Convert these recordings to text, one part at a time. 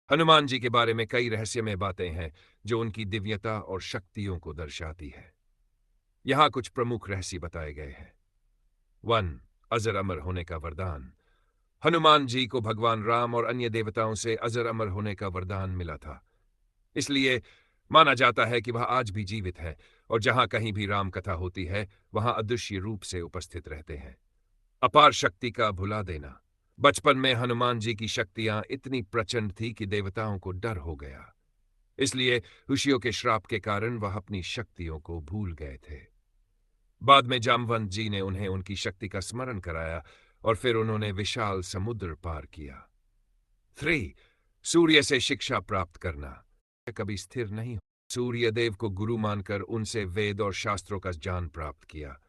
हनुमान जी के बारे में कई रहस्यमय बातें हैं जो उनकी दिव्यता और शक्तियों को दर्शाती है। यहाँ कुछ प्रमुख रहस्य बताए गए हैं। 1. अजर अमर होने का वरदान। हनुमान जी को भगवान राम और अन्य देवताओं से अजर अमर होने का वरदान मिला था। इसलिए माना जाता है कि वह आज भी जीवित है और जहां कहीं भी राम कथा होती है वहां अदृश्य रूप से उपस्थित रहते हैं। अपार शक्ति का भुला देना। बचपन में हनुमान जी की शक्तियां इतनी प्रचंड थी कि देवताओं को डर हो गया। इसलिए ऋषियों के श्राप के कारण वह अपनी शक्तियों को भूल गए थे। बाद में जामवंत जी ने उन्हें उनकी शक्ति का स्मरण कराया और फिर उन्होंने विशाल समुद्र पार किया। 3. सूर्य से शिक्षा प्राप्त करना। कभी स्थिर नहीं हो। सूर्यदेव को गुरु मानकर उनसे वेद और शास्त्रों का ज्ञान प्राप्त किया।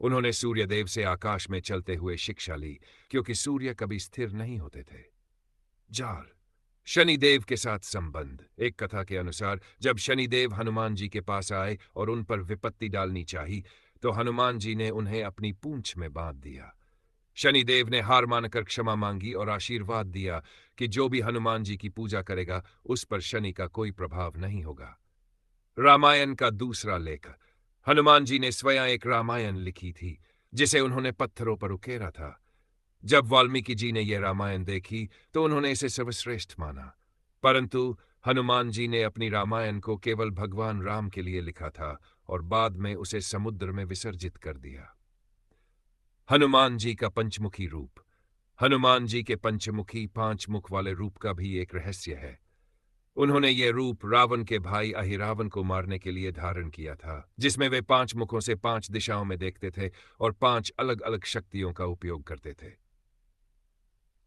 उन्होंने सूर्यदेव से आकाश में चलते हुए शिक्षा ली, क्योंकि सूर्य कभी स्थिर नहीं होते थे। 4. शनिदेव के साथ संबंध। एक कथा के अनुसार जब शनिदेव हनुमान जी के पास आए और उन पर विपत्ति डालनी चाही, तो हनुमान जी ने उन्हें अपनी पूंछ में बांध दिया। शनिदेव ने हार मानकर क्षमा मांगी और आशीर्वाद दिया कि जो भी हनुमान जी की पूजा करेगा उस पर शनि का कोई प्रभाव नहीं होगा। रामायण का दूसरा लेख। हनुमान जी ने स्वयं एक रामायण लिखी थी, जिसे उन्होंने पत्थरों पर उकेरा था। जब वाल्मीकि जी ने यह रामायण देखी तो उन्होंने इसे सर्वश्रेष्ठ माना, परंतु हनुमान जी ने अपनी रामायण को केवल भगवान राम के लिए लिखा था और बाद में उसे समुद्र में विसर्जित कर दिया। हनुमान जी का पंचमुखी रूप। हनुमान जी के पंचमुखी 5 मुख वाले रूप का भी एक रहस्य है। उन्होंने ये रूप रावण के भाई अहिरावण को मारने के लिए धारण किया था, जिसमें वे 5 मुखों से 5 दिशाओं में देखते थे और 5 अलग अलग शक्तियों का उपयोग करते थे।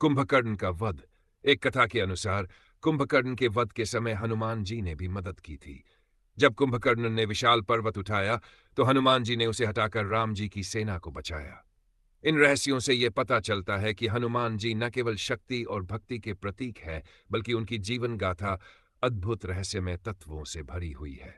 कुंभकर्ण का वध। एक कथा के अनुसार कुंभकर्ण के वध के समय हनुमान जी ने भी मदद की थी। जब कुंभकर्ण ने विशाल पर्वत उठाया तो हनुमान जी ने उसे हटाकर राम जी की सेना को बचाया। इन रहस्यों से यह पता चलता है कि हनुमान जी न केवल शक्ति और भक्ति के प्रतीक है, बल्कि उनकी जीवन गाथा अद्भुत रहस्यमय तत्वों से भरी हुई है।